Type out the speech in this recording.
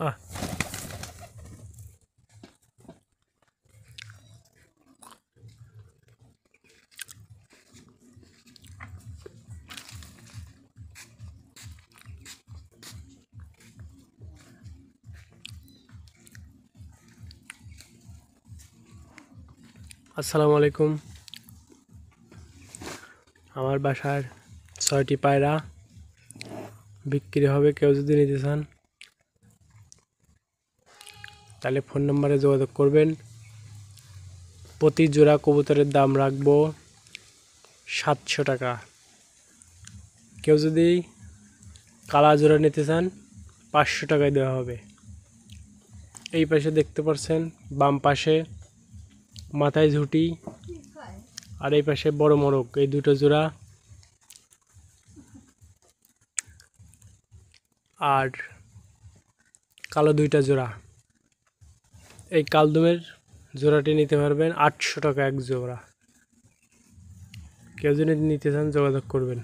আহ আসসালামু আলাইকুম। আমার বাসার 6টি পায়রা বিক্রি হবে। কেউ যদি নিতে চান তাহলে ফোন নম্বরে যোগাযোগ করবেন। প্রতি জোড়া কবুতরের দাম রাখবো 700 টাকা। কেউ যদি কালা জোড়া নিতে চান 500 টাকায় দেওয়া হবে। এই পাশে দেখতে পাচ্ছেন, বাম পাশে মাথায় ঝুঁটি আর এই পাশে বড় মোরগ, এই দুটো জোড়া। আর কালো দুইটা জোড়া। এই কালদমের জোড়াটি নিতে পারবেন 800 টাকা এক জোড়া। কেউ যদি নিতে চান যোগাযোগ করবেন।